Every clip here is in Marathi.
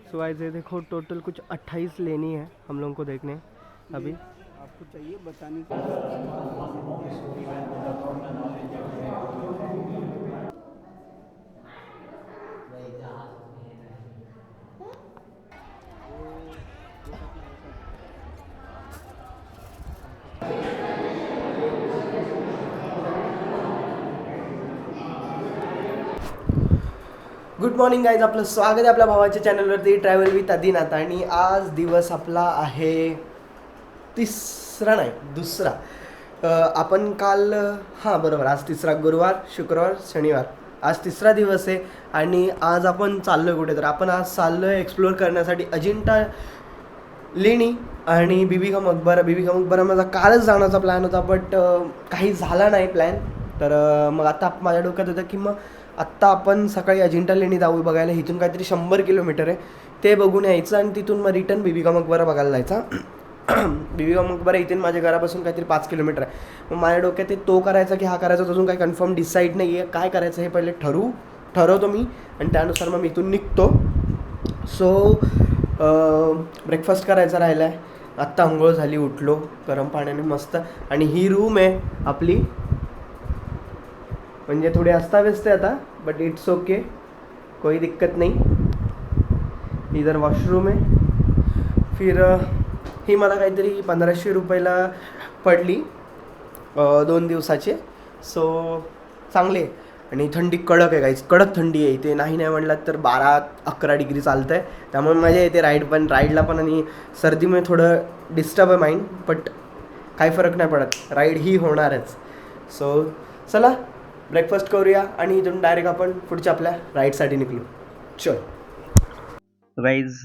सो गाइस ये देखो टोटल कुछ 28 लेनी है हम लोगों को देखने अभी। आपको चाहिए बताने के गुड मॉर्निंग गाईज, आपलं स्वागत आहे आपल्या भावाच्या चॅनलवरती ट्रॅव्हल विथ आदिनाथ. आणि आज दिवस आपला आहे तिसरा नाही दुसरा. आपण काल हां बरोबर आज तिसरा, गुरुवार शुक्रवार शनिवार आज तिसरा दिवस आहे. आणि आज आपण चाललो आहे कुठे, तर आपण आज चाललो आहे एक्सप्लोअर करण्यासाठी अजिंठा लेणी आणि बीबी का मकबरा. बीबी का मकबरा माझा कालच जाण्याचा प्लॅन होता, बट काही झाला नाही प्लॅन. तर मग आता माझ्या डोक्यात होतं की मग आत्ता आपण सकाळी अजिंठा लेणी जाऊ बघायला. इथून काहीतरी 100 किलोमीटर आहे, ते बघून यायचं आणि तिथून मग रिटर्न बीबी का मकबरा बघायला जायचा. बीबी का मकबरा इथून माझ्या घरापासून काहीतरी 5 किलोमीटर आहे. मग माझ्या डोक्यात तो करायचा की हा करायचा, अजून काही कन्फर्म डिसाईड नाही आहे. काय करायचं हे पहिले ठरवतो मी आणि त्यानुसार मग मी इथून निघतो. सो ब्रेकफास्ट करायचा राहिला आहे. आत्ता अंघोळ झाली, उठलो गरम पाण्याने मस्त. आणि ही रूम आहे आपली, म्हणजे थोडी अस्ताव्यस्त आहे आता, बट इट्स ओके, कोई दिक्कत नाही. इधर वॉशरूम आहे. फिर ही मला काहीतरी 1500 रुपयाला पडली 2 दिवसाचे. सो चांगले आहे. आणि थंडी कडक आहे काहीच, कडक थंडी आहे इथे. नाही म्हणलात तर 12-11 डिग्री चालतं आहे. त्यामुळे मजा येते राईडला पण. आणि सर्दीमुळे थोडं डिस्टर्ब आहे माइंड, बट काही फरक नाही पडत, राईड ही होणारच. सो चला ब्रेकफास्ट करूया आणि इथून डायरेक्ट आपण पुढच्या आपल्या राईडसाठी निघलो. चल गाइज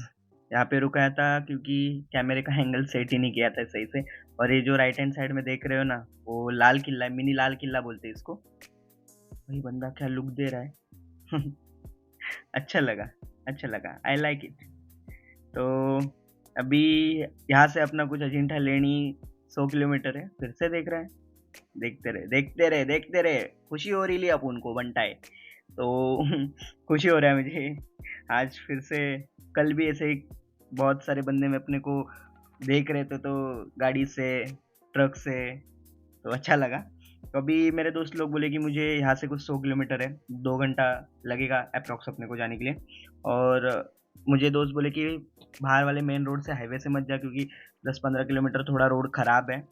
यहाँ पे रुका था क्योंकि कैमरे का एंगल सेट ही नहीं किया था सही से. और ये जो राइट हैंड साइड में देख रहे हो ना, वो लाल किला है, मिनी लाल किला बोलते हैं इसको. वही बंदा क्या लुक दे रहा है. अच्छा लगा, आई लाइक इट. तो अभी यहाँ से अपना कुछ अजिंठा लेनी 100 किलोमीटर है. फिर से देख रहे हैं, देखते रहे. खुशी हो रही अपन को बनता है तो खुशी हो रहा है मुझे आज फिर से. कल भी ऐसे ही बहुत सारे बंदे में अपने को देख रहे थे, तो गाड़ी से ट्रक से, तो अच्छा लगा. तो अभी मेरे दोस्त लोग बोले कि मुझे यहाँ से कुछ 100 किलोमीटर है, 2 घंटा लगेगा अप्रॉक्स अपने को जाने के लिए. और मुझे दोस्त बोले कि बाहर वाले मेन रोड से हाईवे से मत जा, क्योंकि 10-15 किलोमीटर थोड़ा रोड ख़राब है,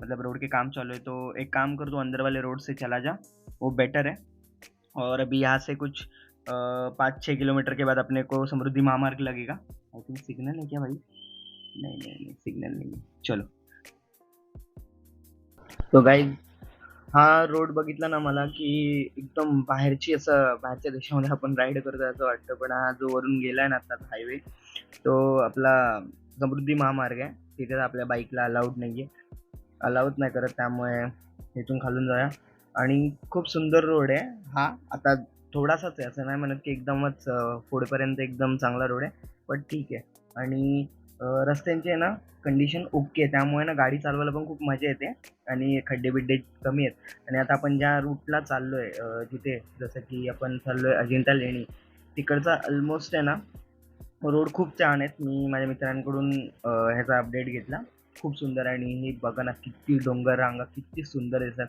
मतलब रोड के काम चालू है. तो एक काम कर, तो अंदर वाले रोड से चला जा, वो बेटर है. और अभी यहाँ से कुछ 5-6 किलोमीटर के बाद अपने को समृद्धि महामार्ग लगेगा. आई थिंक सिग्नल है क्या भाई? नहीं सिग्नल नहीं है. चलो तो गाइज हा रोड बघितला ना मला की एकदम बाहेरच्या देशामध्ये आपण राईड करतो असं वाटतं. पण हा जो वरून गेलाय ना आता हायवे, तो आपला समृद्धी महामार्ग आहे. तिथे आपल्या बाईकला अलाउड नाही करत, त्यामुळे इथून खालून जाऊया. आणि खूप सुंदर रोड आहे हा. आता थोडासाच आहे, असं नाही म्हणत की एकदमच पुढेपर्यंत एकदम चांगला रोड आहे, पण ठीक आहे. आणि रस्त्यांची आहे ना कंडिशन ओके आहे, त्यामुळे ना गाडी चालवायला पण खूप मजा येते आणि खड्डे कमी आहेत. आणि आता आपण ज्या रूटला चाललो आहे, जिथे जसं की आपण चाललो आहे अजिंठा लेणी, तिकडचा ऑलमोस्ट आहे ना रोड खूप छान आहेत. मी माझ्या मित्रांकडून ह्याचा अपडेट घेतला, खूप सुंदर. आणि ही बघा ना किती डोंगर रांगा, किती सुंदर दिसतात,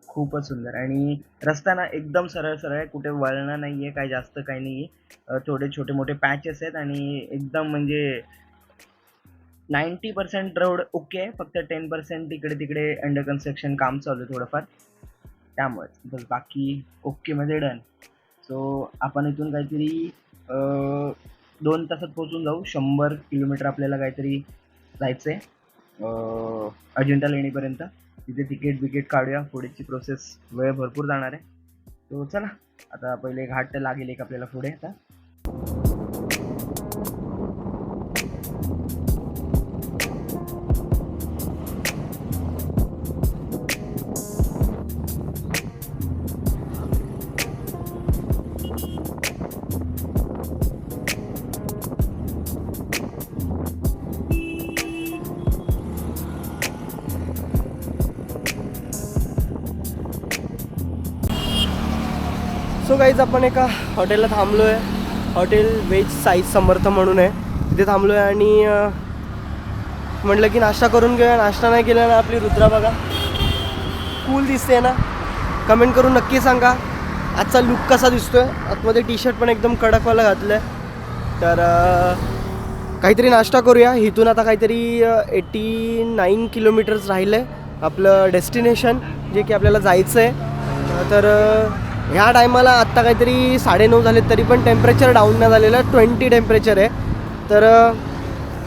खूपच सुंदर. आणि रस्ता ना एकदम सरळ आहे, कुठे वळणं नाही आहे, काही जास्त काही नाही आहे. थोडे छोटे मोठे पॅचेस आहेत आणि एकदम म्हणजे 90% रोड ओके आहे. फक्त 10% इकडे तिकडे अंडर कन्स्ट्रक्शन काम चालू आहे थोडंफार, त्यामुळेच. बस बाकी ओके मध्ये डन. सो आपण इथून काहीतरी 2 तासात पोहोचून जाऊ. 100 किलोमीटर आपल्याला काहीतरी जायचं आहे अजिंठा लेणीपर्यंत. तिथे तिकीट काढूया, पुढेची प्रोसेस वेळ भरपूर जाणार आहे. तो चला आता पहिले घाट लागेल एक आपल्याला पुढे. आता सो गाईज आपण एका हॉटेलला थांबलो आहे हॉटेल व्हेज साई समर्थ म्हणून आहे, तिथे थांबलो आहे आणि म्हटलं की नाश्ता करून घेऊया. नाश्ता नाही केला ना आपली रुद्रा बघा कूल दिसते ना. कमेंट करून नक्की सांगा आजचा लुक कसा दिसतोय. आतमध्ये टी शर्ट पण एकदम कडकवाला घातलं आहे. तर काहीतरी नाश्ता करूया. इथून आता काहीतरी 89 किलोमीटर्स राहिलं आहे आपलं डेस्टिनेशन, जे की आपल्याला जायचं आहे. तर ह्या टायमाला आत्ता काहीतरी 9:30 झाले तरी पण टेम्परेचर डाऊन नाही झालेलं, 20 टेम्परेचर आहे. तर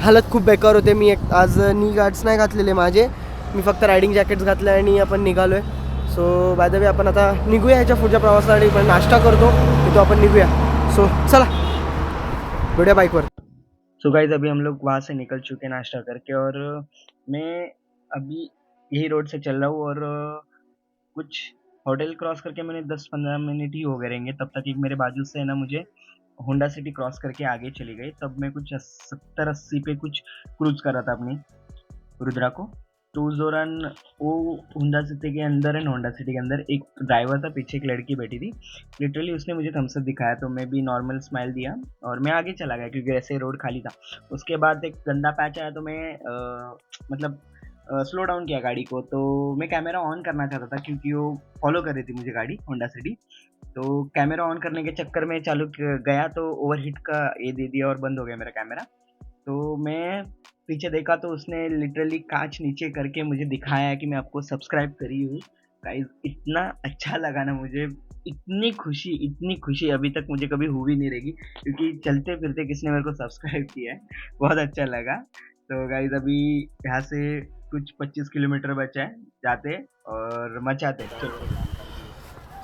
हालत खूप बेकार होते. मी आज नी गार्ड्स नाही घातलेले माझे, मी फक्त रायडिंग जॅकेट्स घातले आणि आपण निघालो आहे. सो बाय द वे आपण आता निघूया ह्याच्या पुढच्या प्रवासासाठी. पण नाश्ता करतो तो आपण निघूया. सो चला भेटूया बाईकवर. सो गाइज अभी हम लोग वहाँ से निकल चुके हैं नाश्ता करके, और मैं अभी यही रोड से चल रहा हूँ, और कुछ होटल क्रॉस करके मैंने 10-15 मिनट ही हो गए रहेंगे, तब तक एक मेरे बाजू से है ना मुझे होंडा सिटी क्रॉस करके आगे चली गई. तब मैं कुछ 70-80 पे कुछ क्रूज कर रहा था अपनी रुद्रा को. तो उस दौरान वो होंडा सिटी के अंदर है, होंडा सिटी के अंदर एक ड्राइवर था, पीछे एक लड़की बैठी थी. लिटरली उसने मुझे थम्स अप दिखाया तो मैं भी नॉर्मल स्माइल दिया और मैं आगे चला गया, क्योंकि ऐसे रोड खाली था. उसके बाद एक गंदा पैच आया तो मैं मतलब स्लो डाउन किया गाड़ी को. तो मैं कैमरा ऑन करना चाहता था क्योंकि वो फॉलो कर रही थी मुझे गाड़ी होंडा सिटी. तो कैमरा ऑन करने के चक्कर में गया तो ओवरहीट का ये दे दिया और बंद हो गया मेरा कैमरा. तो मैं पीछे देखा तो उसने लिटरली कांच नीचे करके मुझे दिखाया कि मैं आपको सब्सक्राइब करी हूँ. गाइस इतना अच्छा लगा ना मुझे, इतनी खुशी अभी तक मुझे कभी हुई नहीं रहेगी, क्योंकि चलते फिरते किसने मेरे को सब्सक्राइब किया है. बहुत अच्छा लगा. तो गाइस अभी यहाँ से कुछ 25 किलोमीटर बचा है जाते और मचाते. चलो.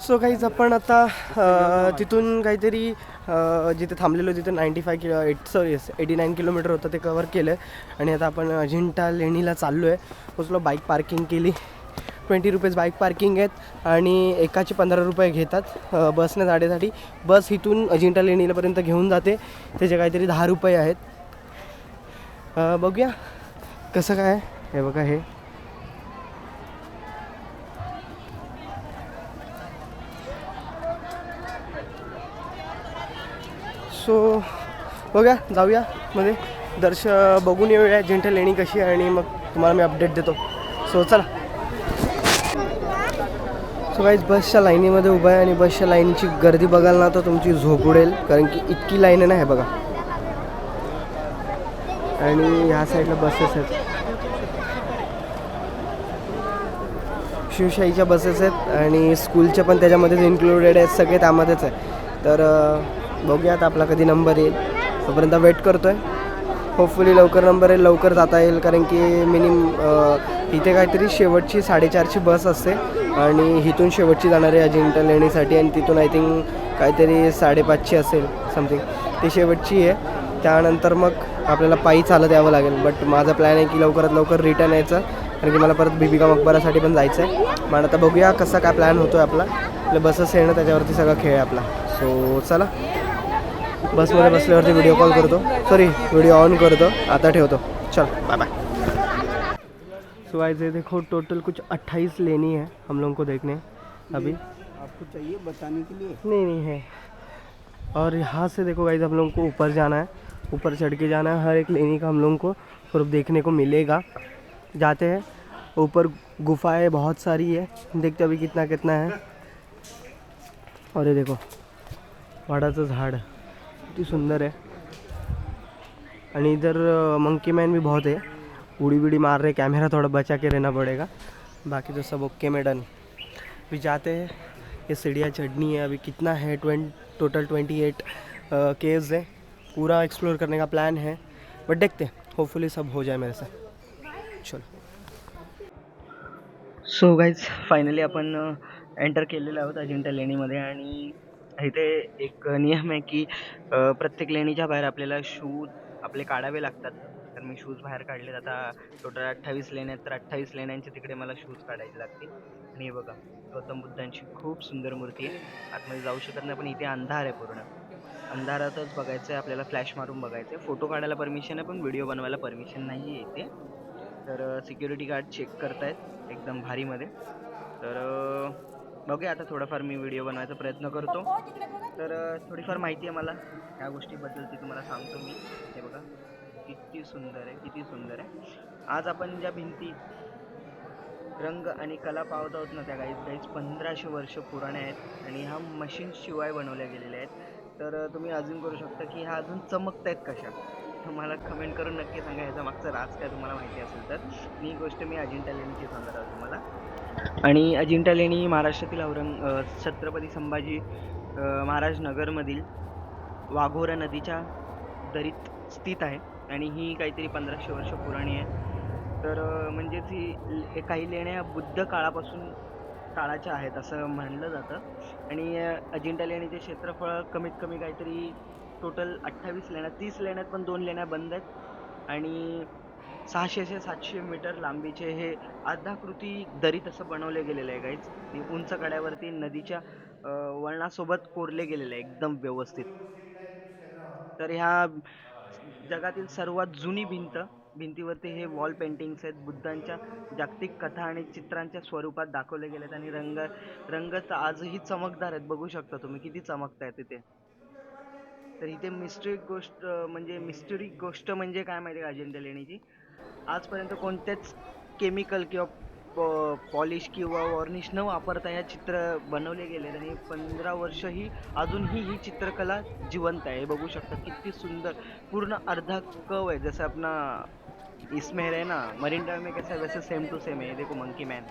सो काहीच आपण आता तिथून काहीतरी जिथे थांबलेलो तिथे 89 किलोमीटर होतं ते कवर केलं आहे. आणि आता आपण अजिंठा लेणीला चाललो आहे. पोचलो, बाईक पार्किंग केली. 20 रुपीज बाईक पार्किंग आहेत आणि एकाचे 15 रुपये घेतात बसने जाण्यासाठी. बस इथून अजिंठा लेणीलापर्यंत घेऊन जाते, त्याचे काहीतरी 10 रुपये आहेत. बघूया कसं काय. हे बघा हे सो बघूया, जाऊया मध्ये बघून येऊया अजिंठा लेणी कशी आहे आणि मग तुम्हाला मी अपडेट देतो. सो चला. सो गाईज बसच्या लाईनीमध्ये उभा आहे आणि बसच्या लाईनची गर्दी बघाल ना तर तुमची झोप उडेल, कारण की इतकी लाईन आहे ना. हे बघा, आणि ह्या साईडला बसेस आहेत, शिवशाहीच्या बसेस आहेत आणि स्कूलच्या पण त्याच्यामध्येच इन्क्लुडेड आहेत, सगळे त्यामध्येच आहे. तर बघूया आता आपला कधी नंबर येईल, तोपर्यंत वेट करतो आहे. होपफुली लवकर नंबर येईल, लवकर जाता येईल, कारण की इथे काहीतरी शेवटची 4:30ची बस असते आणि इथून शेवटची जाणार आहे अजिंठा लेणीसाठी. आणि तिथून आय थिंक काहीतरी 5:30ची असेल समथिंग, ती शेवटची आहे. त्यानंतर मग आपल्याला पायी चालत यावं लागेल. बट माझा प्लॅन आहे की लवकरात लवकर रिटर्न यायचं, कारण की मला परत बीबी का मकबरासाठी पण जायचं आहे. मग आता बघूया कसा काय प्लॅन होतो आहे आपला. आपल्या बसेस येणं त्याच्यावरती सगळा खेळ आहे आपला. सो चला, बसमध्ये बसल्यावरती व्हिडिओ कॉल करतो, व्हिडिओ ऑन करतो. आता ठेवतो, चल बाय बाय. सो गाइस ये देखो टोटल कुछ 28 लेनी है हम लोगों को देखने अभी. आपको चाहिए बताने के लिए? नहीं है. और यहाँ से देखो गाइस हम लोगों को ऊपर जाना है, ऊपर चढ़ के जाना है. हर एक लेनी का हम लोगों को सिर्फ देखने को मिलेगा. जाते हैं ऊपर, गुफाएं बहुत सारी है, देखते अभी कितना कितना है. और ये देखो वडाचं झाड किती सुंदर है. आणि इधर मंकी मैन भी बहुत है, उड़ी बिड़ी मार रहे. कैमरा थोड़ा बचा के रहना पड़ेगा, बाकी तो सब ओके में डन. अभी जाते हैं, ये सीढ़ियाँ चढ़नी है. अभी कितना है, टोटल 28 केव्स है. पूरा एक्सप्लोर करने का प्लान है, बट देखते हैं, होपफुली सब हो जाए मेरे से. चलो. सो गाईज फायनली आपण एंटर केलेलं आहोत अजिंठा लेणीमध्ये. आणि इथे एक नियम आहे की प्रत्येक लेणीच्या बाहेर आपल्याला शूज आपले काढावे लागतात. तर मी शूज बाहेर काढलेत. आता टोटल 28 लेण्या आहेत, तर 28 लेण्यांचे तिकडे मला शूज काढायचे लागतील. आणि हे बघा, गौतम बुद्धांची खूप सुंदर मूर्ती आहे. आतमध्ये जाऊ शकत नाही, पण इथे अंधार आहे, पूर्ण अंधारातच बघायचं आहे आपल्याला. फ्लॅश मारून बघायचं आहे. फोटो काढायला परमिशन आहे, पण व्हिडिओ बनवायला परमिशन नाही आहे इथे. तर सिक्युरिटी गार्ड चेक करतायत एकदम भारीमध्ये. तर बघूया आता थोडंफार मी व्हिडिओ बनवायचा प्रयत्न करतो. तर थोडीफार माहिती आहे मला ह्या गोष्टीबद्दल, ती तुम्हाला सांगतो मी. हे बघा किती सुंदर आहे, किती सुंदर आहे. आज आपण ज्या भिंती रंग आणि कला पाहत आहोत ना, त्या गाईज 1500 वर्ष पुराण्या आहेत आणि ह्या मशीन शिवाय बनवल्या गेलेल्या आहेत. तर तुम्ही अजून करू शकता की ह्या अजून चमकत आहेत कशा. तुम्हाला कमेंट करून नक्की सांगा ह्याचा मागचं राज काय तुम्हाला माहिती असेल तर. ही गोष्ट मी अजिंठा लेणीची सांगत आहोत तुम्हाला. आणि अजिंठा लेणी महाराष्ट्रातील छत्रपती संभाजी महाराज नगरमधील वाघोरा नदीच्या दरीत स्थित आहे आणि ही काहीतरी 1500 वर्ष पुराणी आहे. तर म्हणजेच ही काही लेण्या बुद्ध काळापासून काळाच्या आहेत असं म्हणलं जातं. आणि अजिंठा लेणीचे क्षेत्रफळ कमीत कमी काहीतरी टोटल 28 लेण्या, 30 लेण्यात पण 2 लेण्या बंद आहेत. आणि 600 ते 700 मीटर लांबीचे हे आधाकृती दरीत असं बनवले गेलेलं आहे गाईज. उंच कड्यावरती नदीच्या वळणासोबत कोरले गेलेलं आहे एकदम व्यवस्थित. तर ह्या जगातील सर्वात जुनी भिंतीवरती हे वॉल पेंटिंग्स आहेत. बुद्धांच्या जागतिक कथा आणि चित्रांच्या स्वरूपात दाखवले गेलेत आणि रंग तर आजही चमकदार आहेत. बघू शकता तुम्ही किती चमकत आहेत तिथे. तर इथे मिस्टरी गोष्ट म्हणजे काय माहिती आहे का अजिंठा लेणीची, आजपर्यंत कोणत्याच केमिकल किंवा पॉलिश किंवा वॉर्निश न वापरता या चित्र बनवले गेले आणि 15 वर्षही अजूनही ही चित्रकला जिवंत आहे. बघू शकता किती सुंदर, पूर्ण अर्धा कव आहे. जसं अपना इसमें है ना मरीन ड्राइव में कैसा है वैसे सेम टू सेम है. देखो मंकी मॅन.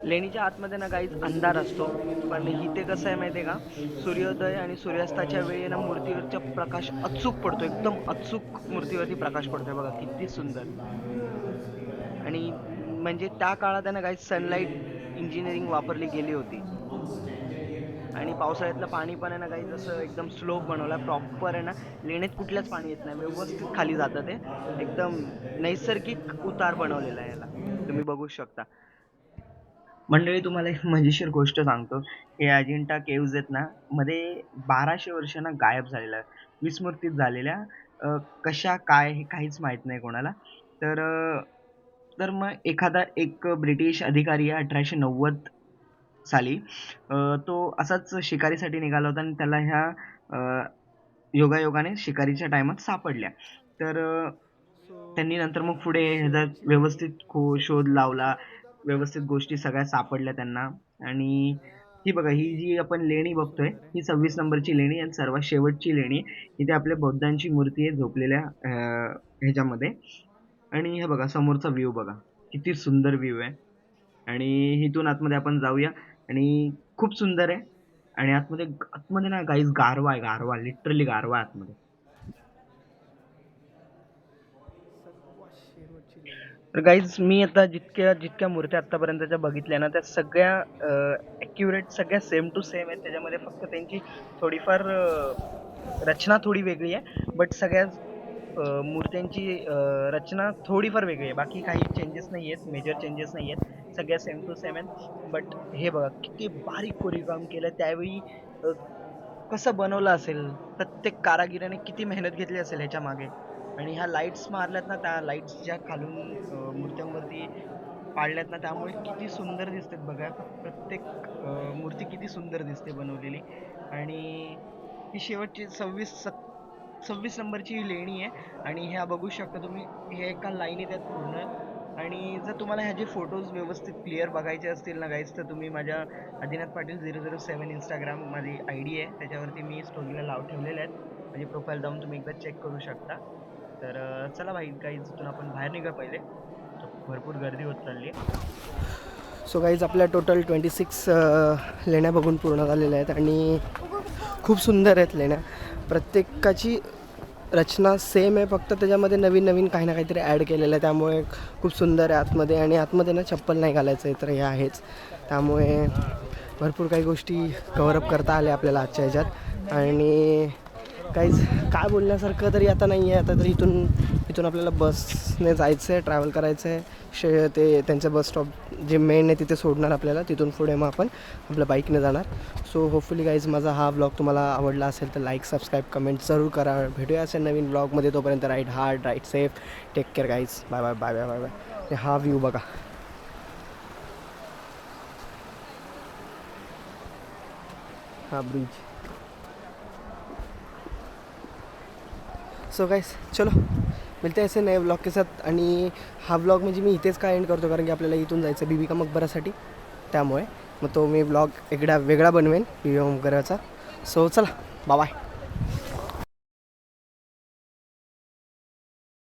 लेणीच्या आतमध्ये ना काहीच अंधार असतो, पण इथे कसं आहे माहिती आहे का, सूर्योदय आणि सूर्यास्ताच्या वेळी ना मूर्तीवरचा प्रकाश अचूक पडतो, एकदम अचूक मूर्तीवरती प्रकाश पडतोय. बघा किती सुंदर. आणि म्हणजे त्या काळात ना काही सनलाईट इंजिनिअरिंग वापरली गेली होती. आणि पावसाळ्यातलं पाणी पण आहे ना काही जसं एकदम स्लोप बनवला प्रॉपर आहे ना, लेण्यात कुठलंच पाणी येत नाही, व्यवस्थित खाली जातं ते. एकदम नैसर्गिक उतार बनवलेला आहे याला, तुम्ही बघू शकता. मंडळी तुम्हाला एक मजेशीर गोष्ट सांगतो. हे अजिंठा केव्ज आहेत ना, मध्ये 1200 वर्ष ना गायब झालेल्या, विस्मृतीत झालेल्या, कशा काय हे काहीच माहित नाही कोणाला. तर तर मग एक ब्रिटिश अधिकारी 1890 साली तो असाच शिकारीसाठी निघाला होता आणि त्याला ह्या योगायोगाने शिकारीच्या टायमात सापडल्या. तर त्यांनी नंतर मग पुढे ह्याचा व्यवस्थित शोध लावला, व्यवस्थित गोष्टी सगळ्या सापडल्या त्यांना. आणि ही बघा, ही जी आपण लेणी बघतोय ही 26 नंबरची लेणी आणि सर्वात शेवटची लेणी. इथे आपल्या बौद्धांची मूर्ती आहे झोपलेल्या ह्याच्यामध्ये. आणि हे बघा समोरचा व्ह्यू बघा किती सुंदर व्ह्यू आहे. आणि इथून आतमध्ये आपण जाऊया आणि खूप सुंदर आहे. आणि आतमध्ये ना गाईज गारवा आहे, गारवा, लिटरली गारवा आहे आतमध्ये. तर गाईज मी आता जितक्या मूर्त्या आतापर्यंतच्या बघितल्या ना, त्या सगळ्या ॲक्युरेट, सगळ्या सेम टू सेम आहेत. त्याच्यामध्ये फक्त त्यांची थोडीफार रचना थोडी वेगळी आहे, बट सगळ्या मूर्त्यांची रचना थोडीफार वेगळी आहे. बाकी काही चेंजेस नाही आहेत, मेजर चेंजेस नाही आहेत, सगळ्या सेम टू सेम आहेत. बट हे बघा किती बारीक कोरीवकाम केलं, त्यावेळी कसं बनवलं असेल, प्रत्येक कारागिराने किती मेहनत घेतली असेल ह्याच्या मागे. आणि ह्या लाईट्स मारल्यात ना, त्या लाईट्स ज्या खालून मूर्त्यांवरती पाडल्यात ना, त्यामुळे किती सुंदर दिसतात बघा. प्रत्येक मूर्ती किती सुंदर दिसते बनवलेली. आणि ही शेवटची 26 नंबरची लेणी आहे. आणि ह्या बघू शकता तुम्ही, हे एका लाईनीत आहेत पूर्ण. आणि जर तुम्हाला ह्याचे फोटोज व्यवस्थित क्लिअर बघायचे असतील ना गाईज, तर तुम्ही माझ्या आदिनाथ पाटील 007 इंस्टाग्राम माझी ID आहे, त्याच्यावरती मी स्टोरीला ठेवलेले आहेत. म्हणजे प्रोफाईल जाऊन तुम्ही एकदा चेक करू शकता. तर चला भाई गाईज, इथून आपण बाहेर निघा पहिले, भरपूर गर्दी होत चालली आहे. सो गाईज आपल्या टोटल 26 लेण्या बघून पूर्ण झालेल्या आहेत आणि खूप सुंदर आहेत लेण्या. प्रत्येकाची रचना सेम आहे, फक्त त्याच्यामध्ये नवीन काही ना काहीतरी ॲड केलेलं आहे, त्यामुळे खूप सुंदर आहे आतमध्ये. आणि आतमध्ये ना चप्पल नाही घालायचं आहे, तर हे आहेच. त्यामुळे भरपूर काही गोष्टी कव्हरअप करता आल्या आपल्याला आजच्या ह्याच्यात. आणि काहीच काय बोलण्यासारखं तरी आता नाही आहे. आता तर इथून आपल्याला बसने जायचं आहे, ट्रॅव्हल करायचं आहे. ते त्यांचं बस स्टॉप जे मेन आहे तिथे सोडणार आपल्याला, तिथून पुढे मग आपण आपल्या बाईकने जाणार. सो होपफुली गाईज माझा हा व्लॉग तुम्हाला आवडला असेल तर लाईक, सबस्क्राईब, कमेंट जरूर करा. भेटूया असेल नवीन व्लॉगमध्ये. तोपर्यंत ride hard, ride safe, take care guys. Bye bye bye bye bye bye. हा व्ह्यू बघा. हा ब्रिज. सो गाइस चलो मिलते हैं ऐसे नए ब्लॉग के साथ. आणि हा ब्लॉग म्हणजे मी इथेच का एंड करतो कारण की आपल्याला इथून जायचं बीबी का मकबरासाठी. त्यामुळे मग तो मी ब्लॉग वेगळा बनवेन बीबी का मकबराचा. सो चला बाय.